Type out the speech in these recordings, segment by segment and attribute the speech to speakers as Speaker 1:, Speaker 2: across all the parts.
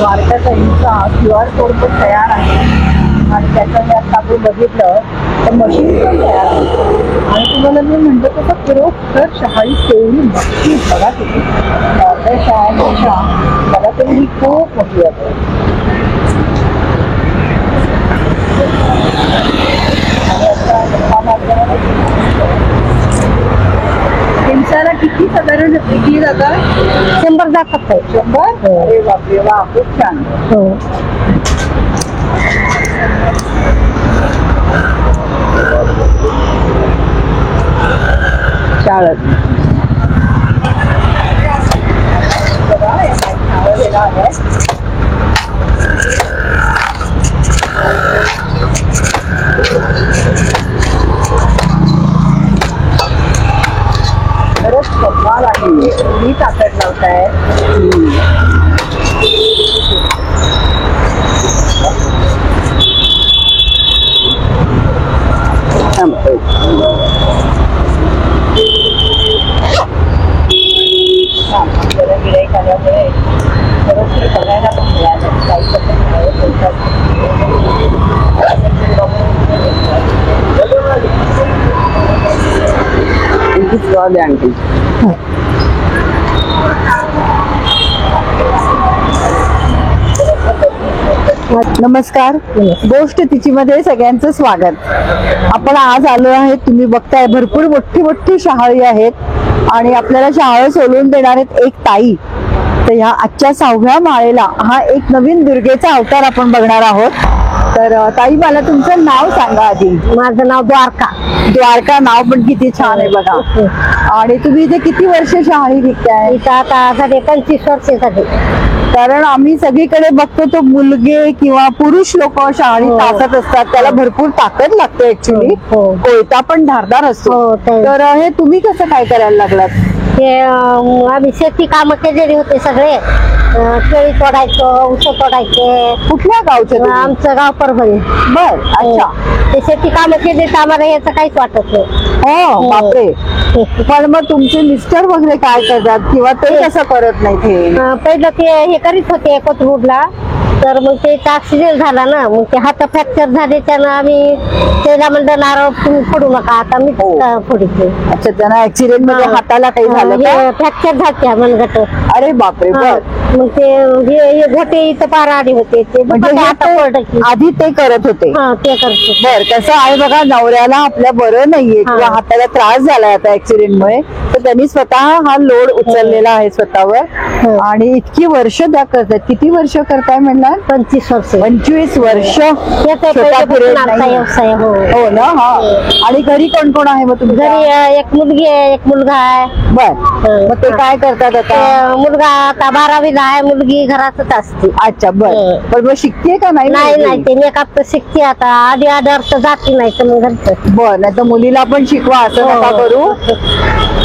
Speaker 1: द्वारकाताईंचा QR code पण तयार आहे आणि त्याच्यामध्ये आता आपण बघितलं तर मशीन पण तयार आहे. आणि तुम्हाला मी म्हणतो तसं खरोखर शहाळी केवढी मोठी बघा तुम्ही, त्या शहाळ्यापेक्षा मला तरी ही खूप मोठी आहे. दिवसाला किती साधारण किती जातात?
Speaker 2: 100 जातात.
Speaker 1: 100? अरे बापरे वा, खूप छान.
Speaker 2: हो.
Speaker 1: शाळेत बघा या शाळेला आहे. खरंच कमाल आहे, मी ताकद लावताय. गिराईक आल्यामुळे खरोखर बघायला पण मिळालं काही आणखी. नमस्कार, गोष्ट तिची मध्ये सगळ्यांचं स्वागत. आपण आज आलो आहे, तुम्ही बघताय भरपूर मोठी मोठी शहाळी आहेत आणि आपल्याला शहाळं सोलून देणार आहेत एक ताई. तर ह्या आजच्या 6व्या माळेला हा एक नवीन दुर्गेचा अवतार आपण बघणार आहोत. तर ताई मला तुमचं नाव सांगा आधी.
Speaker 2: माझं नाव द्वारका.
Speaker 1: द्वारका नाव पण किती छान आहे बघा. आणि तुम्ही इथे किती वर्ष शहाळी विकताय?
Speaker 2: इथं आता 25 वर्ष झाली.
Speaker 1: कारण आम्ही सगळीकडे बघतो तो मुलगे किंवा पुरुष लोक शहाळी तासत असतात, त्याला भरपूर ताकद लागते ऍक्च्युली. कोयता पण धारदार असतो. तर हे तुम्ही कसं काय करायला लागलात?
Speaker 2: हे आम्ही शेती कामं केलेली होते सगळे. केळी तोडायचं, ऊस तोडायचे.
Speaker 1: कुठल्या गावचे?
Speaker 2: आमचं गाव परभणी.
Speaker 1: बर, अच्छा.
Speaker 2: ते शेती कामं केली तर आम्हाला याचं काहीच वाटत नाही.
Speaker 1: हो बापरे. पण मग तुमचे मिस्टर वगैरे काय करतात किंवा ते कसं करत नाही? ते
Speaker 2: पहिलं ते हे करीत होते कोथरूडला, तर मग ते ऍक्सिडेंट झाला ना, मग ते हात फ्रॅक्चर झाले. त्यानं आम्ही त्याला म्हणलं नारळ तुम्ही फोडू नका, आता मी फोडीचे.
Speaker 1: अच्छा, त्यांना ऍक्सिडेंट मध्ये हाताला काही झालं का?
Speaker 2: फ्रॅक्चर झाल्या मनगट.
Speaker 1: अरे बापरे. बर.
Speaker 2: मग ते हे घोटे इथं पार आले होते. ते
Speaker 1: आधी ते करत होते?
Speaker 2: ते करतो.
Speaker 1: बर. कसं आहे बघा, नवऱ्याला आपल्या बरं नाहीये किंवा हाताला त्रास झालाय आता ऍक्सिडेंट मुळे, तर त्यांनी स्वतः हा लोड उचललेला आहे स्वतःवर. आणि इतकी वर्ष त्या करतात. किती वर्ष करताय म्हणला?
Speaker 2: 25 वर्ष.
Speaker 1: 25 वर्ष
Speaker 2: व्यवसाय.
Speaker 1: हो ना. हा. आणि घरी कोण कोण आहे मग तुम्ही?
Speaker 2: घरी एक मुलगी आहे, एक मुलगा आहे.
Speaker 1: बर. मग ते काय करतात आता?
Speaker 2: मुलगा आता 12वीला आहे, मुलगी घरातच असते.
Speaker 1: अच्छा. बर. पण मग शिकते का नाही?
Speaker 2: नाही, ते मेकअप तर शिकते आता. आधी आदर्श जाती नाही तर मग घरचं.
Speaker 1: बर. नाही तर मुलीला पण शिकवा, असं नका करू.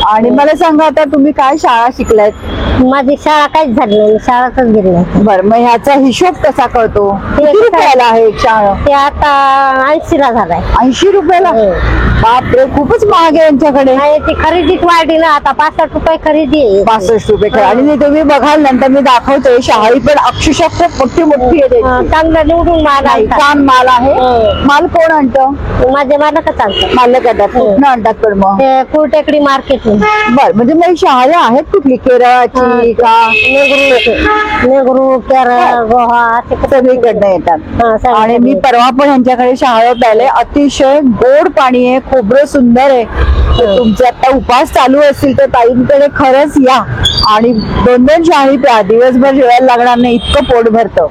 Speaker 1: आणि मला सांगा, आता तुम्ही काय शाळा शिकलायत?
Speaker 2: माझी शाळा काहीच झाली नाही, शाळातच गेली नाही.
Speaker 1: बर. मग ह्याचा हिशोब कसा करतो? किती रुपयाला आहे एक शाळा?
Speaker 2: ते आता 80ला झालाय.
Speaker 1: 80 रुपयाला? बापरे, खूपच महाग आहे यांच्याकडे.
Speaker 2: नाही, ती खरेदीच वाढली ना, आता 65 रुपये खरेदी आहे.
Speaker 1: 65 रुपये. आणि तुम्ही बघाल नंतर मी दाखवते, शहाळी पण अक्षरशः खूप मोठी मोठी आहे.
Speaker 2: चांगलं निवडून माल आहे,
Speaker 1: छान माल आहे. माल कोण आणतं?
Speaker 2: माझे मालकच आणतात.
Speaker 1: मालक आणतात. कुठून आणतात पण मग?
Speaker 2: कुरटेकडी मार्केट.
Speaker 1: बर. म्हणजे मग शहाळ्या आहेत कुठली? केरळाची का?
Speaker 2: नेगरू, केरळ, गोवा असे
Speaker 1: सगळीकडनं येतात. आणि मी परवा पण यांच्याकडे शहाळ्यात राहिले. अतिशय गोड पाणी आहे, खोबरं सुंदर आहे. तुमचे आता उपास चालू असतील तर ताईंकडे खरंच या आणि 2-2 शहाळी प्या. दिवसभर जेवायला लागणार नाही, इतकं पोट भरतं.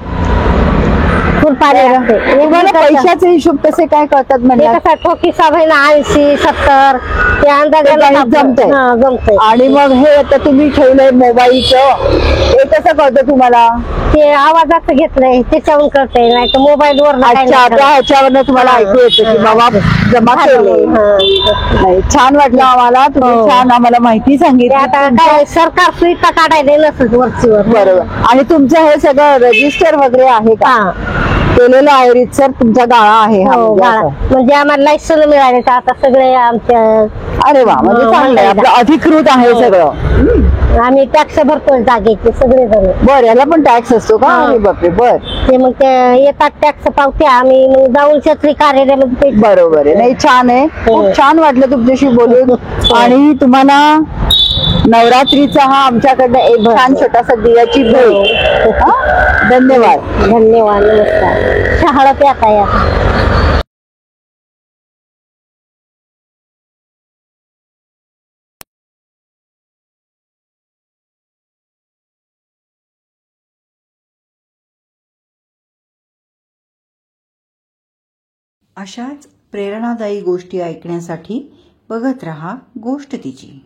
Speaker 1: तुम्हाला पैशाचे हिशोब कसे काय करतात? म्हणजे
Speaker 2: ठोकी साबण 80-70 ते अंदाजाला
Speaker 1: जमतंय. आणि मग हे आता तुम्ही ठेवलंय मोबाईलचं, हे कसं कळतं तुम्हाला?
Speaker 2: ते आवाजाचं घेतलंय त्याच्यावरून कळतंय, नाही तर मोबाईल वर.
Speaker 1: ह्याच्यावरनं तुम्हाला ऐकू येतं की बाबा जमा केले. नाही, छान वाटलं आम्हाला. तुम्ही छान आम्हाला माहिती सांगितली.
Speaker 2: आता काय सरकार सुविधा काढायला नसत वरचीवर.
Speaker 1: बरोबर. आणि तुमचं हे सगळं रजिस्टर वगैरे आहे का? केलेलं आहे रीतसर? तुमचा गाळा आहे?
Speaker 2: म्हणजे आम्हाला लायसन मिळाले तर आता सगळे आमच्या
Speaker 1: अरे वा, म्हणजे
Speaker 2: हो,
Speaker 1: चांगलं आहे, आपलं अधिकृत आहे सगळं.
Speaker 2: आम्ही टॅक्स भरतो जागेचे सगळे जण.
Speaker 1: बर, याला पण टॅक्स असतो का?
Speaker 2: हा.
Speaker 1: अरे बापरे. बर,
Speaker 2: ते मग ते येतात टॅक्स पावत्या, आम्ही मग जाऊन क्षेत्रीय कार्यालयामध्ये पैसे.
Speaker 1: बरोबर आहे. नाही, छान आहे, खूप छान वाटलं तुमच्याशी बोलून. आणि तुम्हाला नवरात्रीचा हा आमच्याकडनं एक छान छोटासा दियाची भेट. हा? धन्यवाद.
Speaker 2: धन्यवाद. नमस्कार. शहाळा प्याता या.
Speaker 3: अशाच प्रेरणादायी गोष्टी ऐकण्यासाठी बघत रहा गोष्ट तिची.